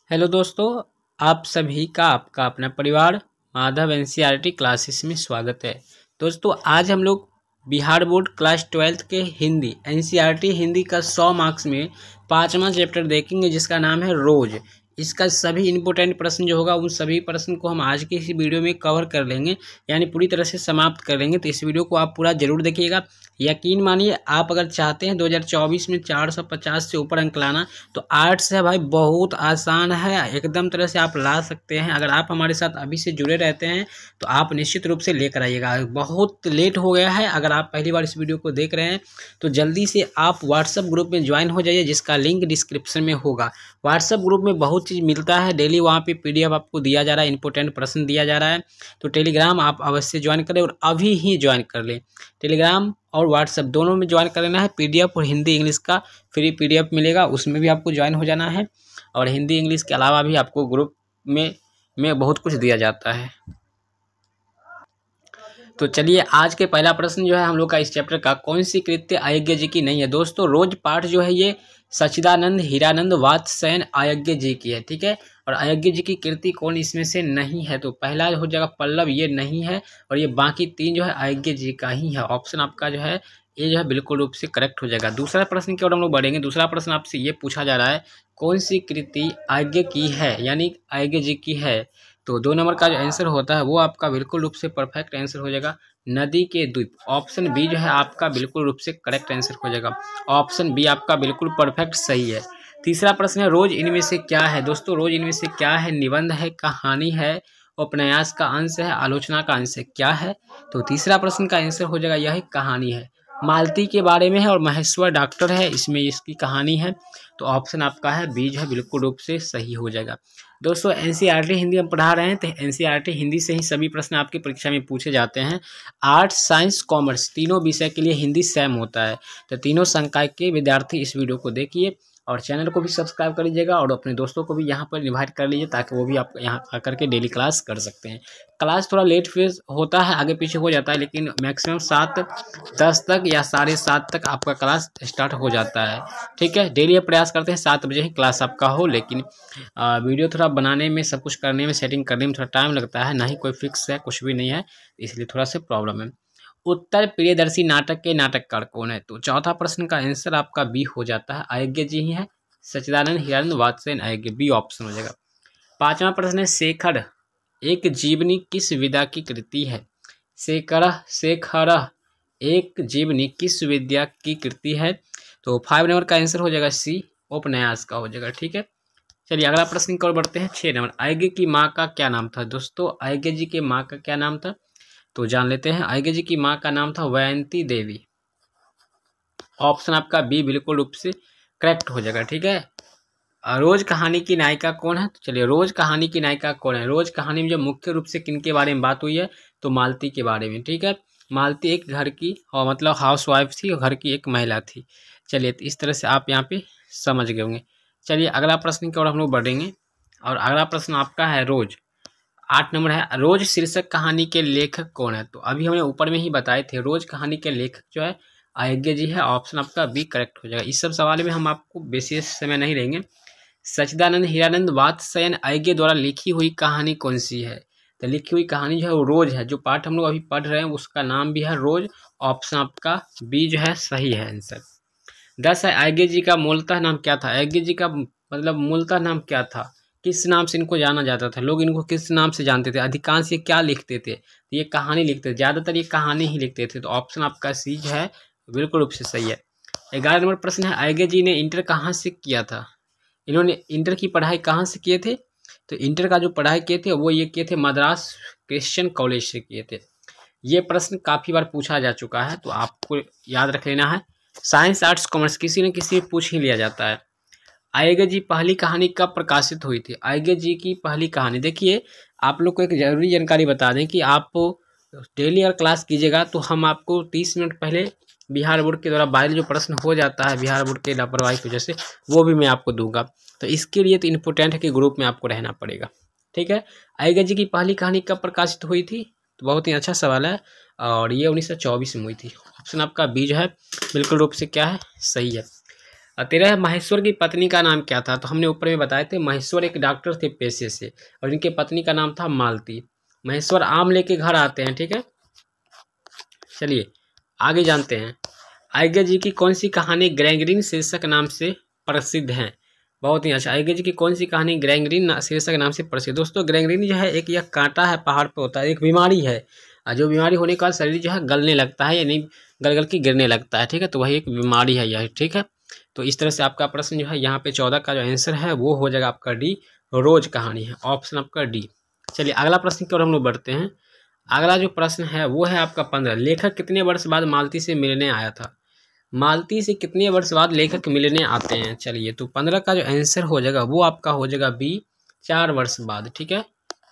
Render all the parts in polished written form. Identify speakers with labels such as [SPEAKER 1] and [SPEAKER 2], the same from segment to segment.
[SPEAKER 1] Hello दोस्तों, आप सभी का आपका अपना परिवार माधव एनसीईआरटी क्लासेस में स्वागत है। दोस्तों आज हम लोग बिहार बोर्ड क्लास 12th के हिंदी एनसीईआरटी हिंदी का 100 मार्क्स में 5वां चैप्टर देखेंगे जिसका नाम है रोज। इसका सभी इंपॉर्टेंट प्रश्न जो होगा उन सभी प्रश्न को हम आज के इस वीडियो में कवर कर लेंगे, यानी पूरी तरह से समाप्त कर लेंगे। तो इस वीडियो को आप पूरा जरूर देखिएगा। यकीन मानिए, आप अगर चाहते हैं 2024 में 450 से ऊपर अंक लाना तो आर्ट्स है भाई, बहुत आसान है, एकदम तरह से आप ला सकते हैं। अगर आप हमारे साथ अभी से जुड़े रहते हैं तो आप निश्चित रूप से लेकर आइएगा। बहुत लेट हो गया है, अगर आप पहली बार इस वीडियो को देख रहे हैं तो जल्दी से आप व्हाट्सएप ग्रुप में ज्वाइन हो जाइए, जिसका लिंक डिस्क्रिप्शन में होगा। व्हाट्सएप ग्रुप में बहुत चीज़ मिलता है, डेली वहाँ पे पीडीएफ आपको दिया जा रहा है, इंपॉर्टेंट प्रश्न दिया जा रहा है। तो टेलीग्राम आप अवश्य ज्वाइन करें और अभी ही ज्वाइन कर लें। टेलीग्राम और व्हाट्सएप दोनों में ज्वाइन कर लेना है। पीडीएफ और हिंदी इंग्लिश का फ्री पीडीएफ मिलेगा, उसमें भी आपको ज्वाइन हो जाना है। और हिंदी इंग्लिश के अलावा भी आपको ग्रुप में बहुत कुछ दिया जाता है। तो चलिए, आज के पहला प्रश्न जो है हम लोग का इस चैप्टर का, कौन सी कृत्य अयज्ञ जी की नहीं है। दोस्तों रोज पाठ जो है ये सच्चिदानंद हीरानंद वात्स्ययन अयज्ञ जी की है, ठीक है। और अयज्ञ जी की कृति कौन इसमें से नहीं है, तो पहला हो जाएगा पल्लव, ये नहीं है। और ये बाकी तीन जो है अयज्ञ जी का ही है। ऑप्शन आपका जो है ये जो है बिल्कुल रूप से करेक्ट हो जाएगा। दूसरा प्रश्न की ओर हम लोग बढ़ेंगे। दूसरा प्रश्न आपसे ये पूछा जा रहा है, कौन सी कृति अयज्ञ की है, यानी अयज्ञ जी की है। तो 2 नंबर का जो आंसर होता है वो आपका बिल्कुल रूप से परफेक्ट आंसर हो जाएगा, नदी के द्वीप। ऑप्शन बी जो है आपका बिल्कुल रूप से करेक्ट आंसर हो जाएगा। ऑप्शन बी आपका बिल्कुल परफेक्ट सही है। तीसरा प्रश्न है, रोज इनमें से क्या है। दोस्तों रोज इनमें से क्या है, निबंध है, कहानी है, उपन्यास का अंश है, आलोचना का अंश है, क्या है। तो तीसरा प्रश्न का आंसर हो जाएगा यह कहानी है। मालती के बारे में है और महेश्वर डॉक्टर है, इसमें इसकी कहानी है। तो ऑप्शन आपका है बी जो है बिल्कुल रूप से सही हो जाएगा। दोस्तों एनसीईआरटी हिंदी हम पढ़ा रहे हैं, तो एनसीईआरटी हिंदी से ही सभी प्रश्न आपकी परीक्षा में पूछे जाते हैं। आर्ट्स साइंस कॉमर्स तीनों विषय के लिए हिंदी सेम होता है। तो तीनों संकाय के विद्यार्थी इस वीडियो को देखिए और चैनल को भी सब्सक्राइब कर लीजिएगा और अपने दोस्तों को भी यहाँ पर इन्वाइट कर लीजिए, ताकि वो भी आप यहाँ आकर के डेली क्लास कर सकते हैं। क्लास थोड़ा लेट फेज होता है, आगे पीछे हो जाता है, लेकिन मैक्सिमम 7:10 तक या 7:30 तक आपका क्लास स्टार्ट हो जाता है, ठीक है। डेली प्रयास करते हैं 7 बजे ही क्लास आपका हो, लेकिन वीडियो थोड़ा बनाने में, सब कुछ करने में, सेटिंग करने में थोड़ा टाइम लगता है, ना ही कोई फिक्स है, कुछ भी नहीं है, इसलिए थोड़ा सा प्रॉब्लम है। उत्तर प्रियदर्शी नाटक के नाटककार कौन है। तो चौथा प्रश्न का आंसर आपका बी हो जाता है, अयज्ञ जी ही है, सच्चिदानंद हीरानंद वात्स्ययन अयज्ञ, बी ऑप्शन हो जाएगा। पांचवा प्रश्न है, शेखर एक जीवनी किस विधा की कृति है। शेखर एक जीवनी किस विद्या की कृति है। तो 5 नंबर का आंसर हो जाएगा सी, उपन्यास का हो जाएगा, ठीक है। चलिए अगला प्रश्न की ओर बढ़ते हैं। 6 नंबर, अयज्ञ की माँ का क्या नाम था। दोस्तों अयज्ञ जी के माँ का क्या नाम था, तो जान लेते हैं। अयज्ञ जी की माँ का नाम था वयंती देवी। ऑप्शन आपका बी बिल्कुल रूप से करेक्ट हो जाएगा, ठीक है। रोज कहानी की नायिका कौन है। तो चलिए, रोज कहानी की नायिका कौन है। रोज कहानी में जो मुख्य रूप से किनके बारे में बात हुई है, तो मालती के बारे में, ठीक है। मालती एक घर की और मतलब हाउस वाइफ थी और घर की एक महिला थी। चलिए तो इस तरह से आप यहाँ पे समझ गए होंगे। चलिए अगला प्रश्न की ओर हम लोग बढ़ेंगे और अगला प्रश्न आपका है रोज। 8 नंबर है, रोज शीर्षक कहानी के लेखक कौन है। तो अभी हमने ऊपर में ही बताए थे, रोज कहानी के लेखक जो है अयज्ञ जी है। ऑप्शन आपका बी करेक्ट हो जाएगा। इस सब सवाल में हम आपको विशेष समय नहीं लेंगे। सच्चिदानंद हीरानंद वात्स्ययन अयज्ञ द्वारा लिखी हुई कहानी कौन सी है। तो लिखी हुई कहानी जो है वो रोज है। जो पाठ हम लोग अभी पढ़ रहे हैं उसका नाम भी है रोज। ऑप्शन आपका बी जो है सही है आंसर। 10 है, अयज्ञ जी का मूलतः नाम क्या था। अयज्ञ जी का मतलब मूलतः नाम क्या था, किस नाम से इनको जाना जाता था, लोग इनको किस नाम से जानते थे, अधिकांश ये क्या लिखते थे। तो ये कहानी लिखते थे, ज़्यादातर ये कहानी ही लिखते थे। तो ऑप्शन आपका सी जो है बिल्कुल रूप से सही है। 11 नंबर प्रश्न है, अयज्ञ जी ने इंटर कहाँ से किया था। इन्होंने इंटर की पढ़ाई कहाँ से किए थे। तो इंटर का जो पढ़ाई किए थे वो ये किए थे मद्रास क्रिश्चियन कॉलेज से किए थे। ये प्रश्न काफ़ी बार पूछा जा चुका है, तो आपको याद रख लेना है। साइंस आर्ट्स कॉमर्स किसी न किसी में पूछ ही लिया जाता है। अयज्ञ जी पहली कहानी कब प्रकाशित हुई थी। अयज्ञ जी की पहली कहानी, देखिए आप लोग को एक जरूरी जानकारी बता दें कि आप डेली अगर क्लास कीजिएगा तो हम आपको 30 मिनट पहले बिहार बोर्ड के द्वारा वायरल जो प्रश्न हो जाता है बिहार बोर्ड के लापरवाही की वजह से, वो भी मैं आपको दूंगा। तो इसके लिए तो इम्पोर्टेंट है कि ग्रुप में आपको रहना पड़ेगा, ठीक है। अयज्ञ जी की पहली कहानी कब प्रकाशित हुई थी, तो बहुत ही अच्छा सवाल है और ये 1924 में हुई थी। ऑप्शन आपका बी जो है बिल्कुल रूप से क्या है सही है। और 13 महेश्वर की पत्नी का नाम क्या था? तो हमने ऊपर में बताए थे महेश्वर एक डॉक्टर थे पेशे से और इनके पत्नी का नाम था मालती। महेश्वर आम लेके घर आते हैं, ठीक है। चलिए आगे जानते हैं। अय्यग्य जी की कौन सी कहानी गैंग्रीन शीर्षक नाम से प्रसिद्ध है? बहुत ही अच्छा। अय्यग्य जी की कौन सी कहानी गैंग्रीन शीर्षक नाम से प्रसिद्ध? दोस्तों गैंग्रीन जो है एक यह कांटा है पहाड़ पे होता है, एक बीमारी है, और जो बीमारी होने के बाद शरीर जो है गलने लगता है, यानी गल गल के गिरने लगता है, ठीक है। तो वही एक बीमारी है यह, ठीक है। तो इस तरह से आपका प्रश्न जो है यहाँ पे 14 का जो आंसर है वो हो जाएगा आपका डी, रोज कहानी है, ऑप्शन आपका डी। चलिए अगला प्रश्न की ओर हम लोग बढ़ते हैं। अगला जो प्रश्न है वो है आपका 15। लेखक कितने वर्ष बाद मालती से मिलने आया था? मालती से कितने वर्ष बाद लेखक मिलने आते हैं? चलिए तो 15 का जो आंसर हो जाएगा वो आपका हो जाएगा बी, 4 वर्ष बाद, ठीक है।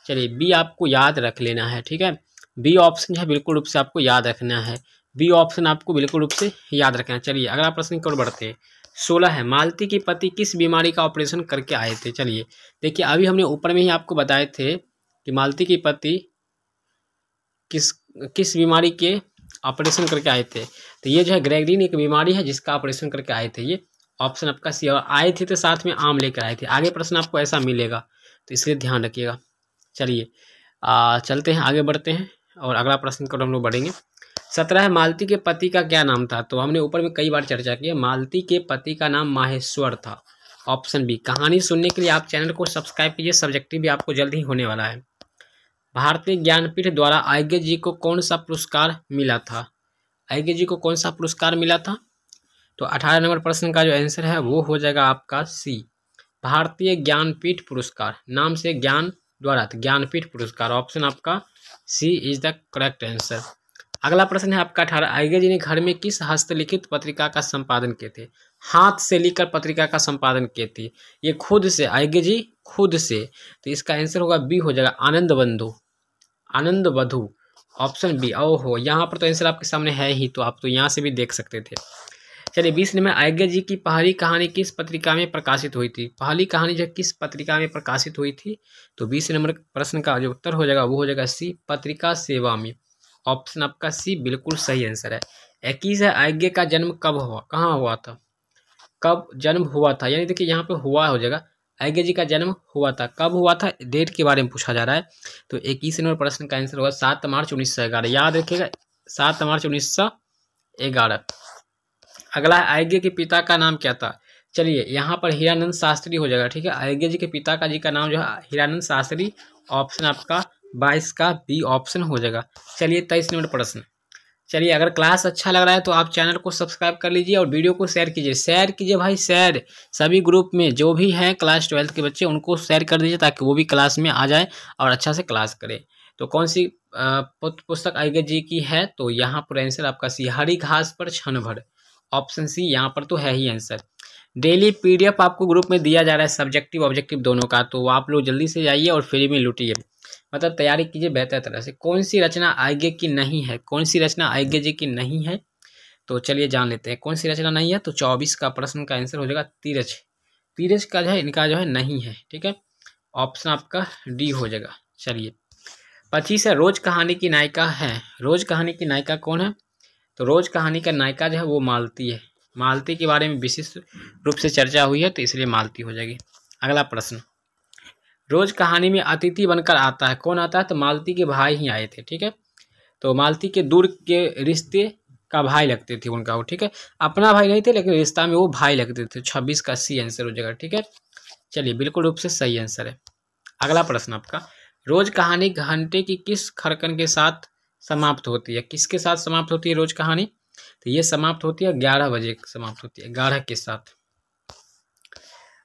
[SPEAKER 1] चलिए बी आपको याद रख लेना है, ठीक है। बी ऑप्शन है बिल्कुल रूप से आपको याद रखना है, बी ऑप्शन आपको बिल्कुल रूप से याद रखना है। चलिए अगला प्रश्न की ओर बढ़ते हैं। 16 है, मालती के पति किस बीमारी का ऑपरेशन करके आए थे? चलिए देखिए अभी हमने ऊपर में ही आपको बताए थे कि मालती के पति किस किस बीमारी के ऑपरेशन करके आए थे। तो ये जो है गैंग्रीन एक बीमारी है जिसका ऑपरेशन करके आए थे, ये ऑप्शन आपका सी। और आए थे तो साथ में आम लेकर आए थे। आगे प्रश्न आपको ऐसा मिलेगा तो इसलिए ध्यान रखिएगा। चलिए चलते हैं आगे बढ़ते हैं और अगला प्रश्न को हम लोग बढ़ेंगे। 17 है, मालती के पति का क्या नाम था? तो हमने ऊपर में कई बार चर्चा की है, मालती के पति का नाम माहेश्वर था, ऑप्शन बी। कहानी सुनने के लिए आप चैनल को सब्सक्राइब कीजिए, सब्जेक्टिव भी आपको जल्द ही होने वाला है। भारतीय ज्ञानपीठ द्वारा अय्यग्य जी को कौन सा पुरस्कार मिला था? अय्यग्य जी को कौन सा पुरस्कार मिला था? तो 18 नंबर प्रश्न का जो आंसर है वो हो जाएगा आपका सी, भारतीय ज्ञानपीठ पुरस्कार। नाम से ज्ञान द्वारा ज्ञानपीठ पुरस्कार, ऑप्शन आपका सी इज द करेक्ट आंसर। अगला प्रश्न है आपका 18। अय्यग्य जी ने घर में किस हस्तलिखित पत्रिका का संपादन किए थे? हाथ से लिखकर पत्रिका का संपादन किए थे, ये खुद से, अय्यग्य जी खुद से। तो इसका आंसर होगा बी हो जाएगा आनंद बंधु, आनंद बधु, ऑप्शन बी। ओहो यहाँ पर तो आंसर आपके सामने है ही, तो आप तो यहाँ से भी देख सकते थे। चलिए 20 में अय्यग्य जी की पहली कहानी किस पत्रिका में प्रकाशित हुई थी? पहली कहानी जो किस पत्रिका में प्रकाशित हुई थी? तो 20 नंबर प्रश्न का जो उत्तर हो जाएगा वो हो जाएगा सी, पत्रिका सेवा में, ऑप्शन आपका सी बिल्कुल सही आंसर है। 21 है, अय्यग्य का जन्म कब हुआ, कहाँ हुआ था? कब जन्म हुआ था, यानी देखिए यहाँ पे हुआ हो जाएगा, अय्यग्य जी का जन्म हुआ था, कब हुआ था, डेट के बारे में पूछा जा रहा है। तो 21 नंबर प्रश्न का आंसर होगा 7 मार्च 1911, याद रखिएगा 7 मार्च 1911। अगला है, अय्यग्य के पिता का नाम क्या था? चलिए यहाँ पर हीरानंद शास्त्री हो जाएगा, ठीक है। अय्यग्य जी के पिता का जी का नाम जो है हीरानंद शास्त्री, ऑप्शन आपका 22 का बी ऑप्शन हो जाएगा। चलिए 23 नंबर प्रश्न। चलिए अगर क्लास अच्छा लग रहा है तो आप चैनल को सब्सक्राइब कर लीजिए और वीडियो को शेयर कीजिए, शेयर कीजिए भाई, शेयर सभी ग्रुप में जो भी हैं क्लास 12 के बच्चे उनको शेयर कर दीजिए ताकि वो भी क्लास में आ जाए और अच्छा से क्लास करें। तो कौन सी पुस्तक अय्यग्य जी की है? तो यहाँ पर आंसर आपका सी, हरी घास पर क्षण भर, ऑप्शन सी यहाँ पर तो है ही आंसर। डेली PDF आपको ग्रुप में दिया जा रहा है, सब्जेक्टिव ऑब्जेक्टिव दोनों का, तो आप लोग जल्दी से जाइए और फ्री में लूटिए, मतलब तैयारी कीजिए बेहतर तरह से। कौन सी रचना अय्यग्य की नहीं है? कौन सी रचना अय्यग्य जी की नहीं है? तो चलिए जान लेते हैं कौन सी रचना नहीं है। तो 24 का प्रश्न का आंसर हो जाएगा तीरज, तीरज का जो है इनका जो है नहीं है, ठीक है, ऑप्शन आपका डी हो जाएगा। चलिए 25 है, रोज कहानी की नायिका है, रोज कहानी की नायिका कौन है? तो रोज कहानी का नायिका जो है वो मालती है, मालती के बारे में विशिष्ट रूप से चर्चा हुई है तो इसलिए मालती हो जाएगी। अगला प्रश्न, रोज कहानी में अतिथि बनकर आता है, कौन आता है? तो मालती के भाई ही आए थे, ठीक है। तो मालती के दूर के रिश्ते का भाई लगते थे उनका वो, ठीक है, अपना भाई नहीं थे लेकिन रिश्ता में वो भाई लगते थे। 26 का सी आंसर हो जाएगा, ठीक है। चलिए बिल्कुल रूप से सही आंसर है। अगला प्रश्न आपका, रोज कहानी घंटे की किस खड़कन के साथ समाप्त होती है? किसके साथ समाप्त होती है रोज कहानी? तो ये समाप्त होती है 11 बजे समाप्त होती है, 11 के साथ।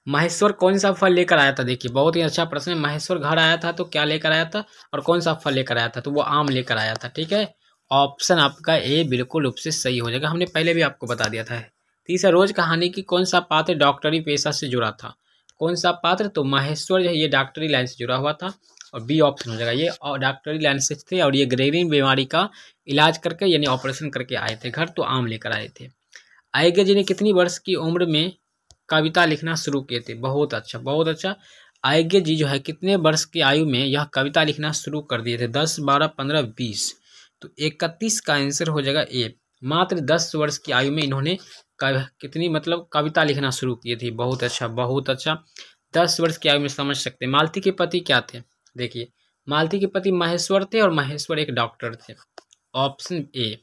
[SPEAKER 1] महेश्वर कौन सा फल लेकर आया था? देखिए बहुत ही अच्छा प्रश्न है। महेश्वर घर आया था तो क्या लेकर आया था और कौन सा फल लेकर आया था? तो वो आम लेकर आया था, ठीक है, ऑप्शन आपका ए बिल्कुल रूप से सही हो जाएगा, हमने पहले भी आपको बता दिया था। तीसरा, रोज कहानी की कौन सा पात्र डॉक्टरी पेशा से जुड़ा था? कौन सा पात्र? तो महेश्वर जो है ये डॉक्टरी लाइन से जुड़ा हुआ था और बी ऑप्शन हो जाएगा, ये डॉक्टरी लाइन से थे और ये गैंग्रीन बीमारी का इलाज करके यानी ऑपरेशन करके आए थे घर, तो आम लेकर आए थे। अय्यग्य जी ने कितनी वर्ष की उम्र में कविता लिखना शुरू किए थे? बहुत अच्छा बहुत अच्छा। अय्यग्य जी जो है कितने वर्ष की आयु में यह कविता लिखना शुरू कर दिए थे? 10, 12, 15, 20। तो 31 का आंसर हो जाएगा ए, मात्र 10 वर्ष की आयु में इन्होंने कितनी मतलब कविता लिखना शुरू की थी। बहुत अच्छा, बहुत अच्छा। 10 वर्ष की आयु में समझ सकते हैं। मालती के पति क्या थे? देखिए, मालती के पति महेश्वर थे और महेश्वर एक डॉक्टर थे। Option A.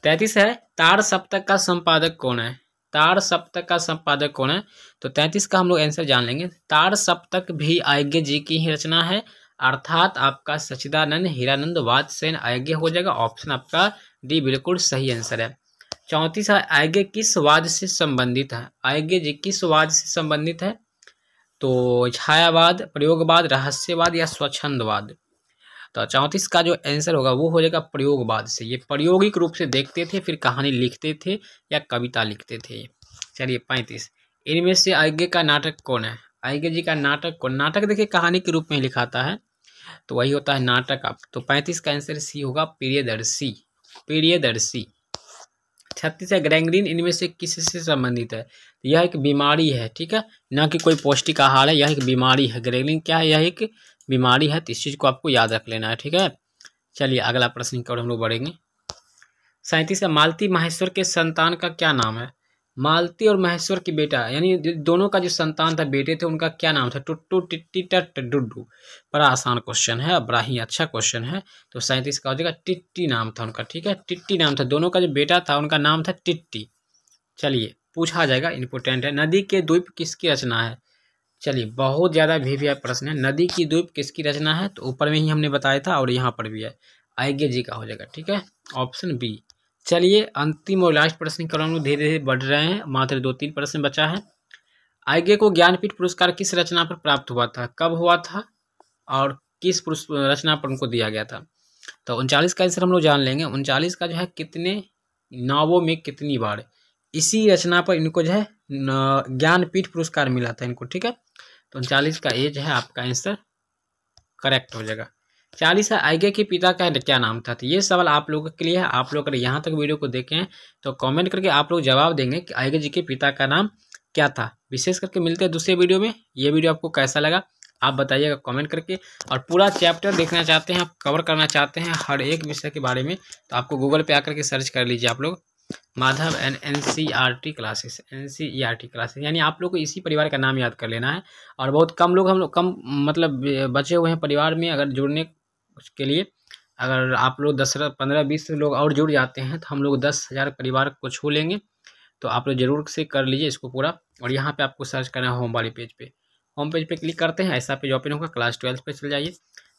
[SPEAKER 1] 33 है, तार सप्तक का संपादक कौन है? तार सप्तक का संपादक कौन है? तो 33 का हम लोग आंसर जान लेंगे। तार सप्तक भी अय्यग्य जी की ही रचना है, अर्थात आपका सच्चिदानंद हीरानंद वात्स्ययन अय्यग्य हो जाएगा। ऑप्शन आपका डी बिल्कुल सही आंसर है। 34 है, अय्यग्य किस वाद से संबंधित है? अय्यग्य जी किस वाद से संबंधित है? तो छायावाद, प्रयोगवाद, रहस्यवाद या स्वच्छंदवाद। तो 34 का जो आंसर होगा वो हो जाएगा प्रयोगवाद से। ये प्रायोगिक रूप से देखते थे, फिर कहानी लिखते थे या कविता लिखते थे। चलिए 35, इनमें से अय्यग्य का नाटक कौन है? अय्यग्य जी का नाटक कौन? नाटक देखिए कहानी के रूप में लिखाता है, तो वही होता है नाटक। आप तो 35 का आंसर सी होगा प्रियदर्शी। प्रियदर्शी। 36 है, ग्रैंग्रीन इनमें से किससे संबंधित है? यह एक बीमारी है, ठीक है, ना कि कोई पौष्टिक आहार है। यह एक बीमारी है। ग्रैंग्रीन क्या है? यह एक बीमारी है। तो इस चीज़ को आपको याद रख लेना है, ठीक है। चलिए अगला प्रश्न की ओर हम लोग बढ़ेंगे। 37 है, मालती महेश्वर के संतान का क्या नाम है? मालती और महेश्वर की बेटा यानी दोनों का जो संतान था, बेटे थे, उनका क्या नाम था? टुट्टू, टिट्टी, टट, डुड्डू। बड़ा आसान क्वेश्चन है, बड़ा ही अच्छा क्वेश्चन है। तो 37 का हो जाएगा टिट्टी नाम था उनका, ठीक है, टिट्टी नाम था। दोनों का जो बेटा था उनका नाम था टिट्टी। चलिए पूछा जाएगा, इंपोर्टेंट है। नदी के द्वीप किसकी रचना है? चलिए बहुत ज़्यादा भी प्रश्न है। नदी की द्वीप किसकी रचना है? तो ऊपर में ही हमने बताया था और यहाँ पर भी है, अय्यग्य जी का हो जाएगा, ठीक है, ऑप्शन बी। चलिए अंतिम और लास्ट प्रश्न की ओर हम लोग धीरे धीरे बढ़ रहे हैं, मात्र 2-3 प्रश्न बचा है। अय्यग्य को ज्ञानपीठ पुरस्कार किस रचना पर प्राप्त हुआ था? कब हुआ था और किस रचना पर उनको दिया गया था? तो 39 का आंसर हम लोग जान लेंगे। 39 का जो है, कितने नावों में कितनी बार, इसी रचना पर इनको जो है ज्ञानपीठ पुरस्कार मिला था इनको, ठीक है। तो 39 का एज है आपका आंसर करेक्ट हो जाएगा। 40 है, अय्यग्य के पिता का क्या नाम था? तो ये सवाल आप लोगों के लिए है। आप लोग अगर यहाँ तक वीडियो को देखें हैं तो कमेंट करके आप लोग जवाब देंगे कि अय्यग्य जी के पिता का नाम क्या था। विशेष करके मिलते हैं दूसरे वीडियो में। ये वीडियो आपको कैसा लगा आप बताइएगा कमेंट करके। और पूरा चैप्टर देखना चाहते हैं आप, कवर करना चाहते हैं हर एक विषय के बारे में, तो आपको गूगल पे आकर के सर्च कर लीजिए आप लोग, Madhav and NCERT classes, NCERT classes, यानी आप लोग को इसी परिवार का नाम याद कर लेना है। और बहुत कम लोग, हम लोग कम मतलब बचे हुए हैं परिवार में। अगर जुड़ने के लिए अगर आप लोग 10, 15, 20 लोग और जुड़ जाते हैं तो हम लोग 10,000 परिवार को छू लेंगे। तो आप लोग जरूर से कर लीजिए इसको पूरा। और यहाँ पे आपको सर्च करना है होम वाले पेज पे। होम पेज पे क्लिक करते हैं, ऐसा पेज ओपन होगा, क्लास 12 पे चल जाइए।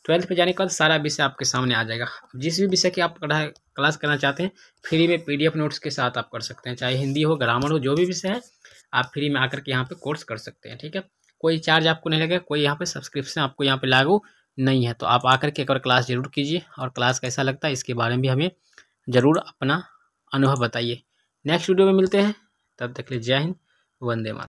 [SPEAKER 1] 12 पे जाने के बाद सारा विषय आपके सामने आ जाएगा। जिस भी विषय की आप क्लास करना चाहते हैं फ्री में PDF नोट्स के साथ आप कर सकते हैं, चाहे हिंदी हो, ग्रामर हो, जो भी विषय है आप फ्री में आकर के यहाँ पे कोर्स कर सकते हैं, ठीक है। कोई चार्ज आपको नहीं लगेगा, कोई यहाँ पे सब्सक्रिप्शन आपको यहाँ पे लागू नहीं है। तो आप आकर के एक बार क्लास जरूर कीजिए, और क्लास कैसा लगता है इसके बारे में भी हमें ज़रूर अपना अनुभव बताइए। नेक्स्ट वीडियो में मिलते हैं, तब तक के लिए जय हिंद, वंदे मातरम।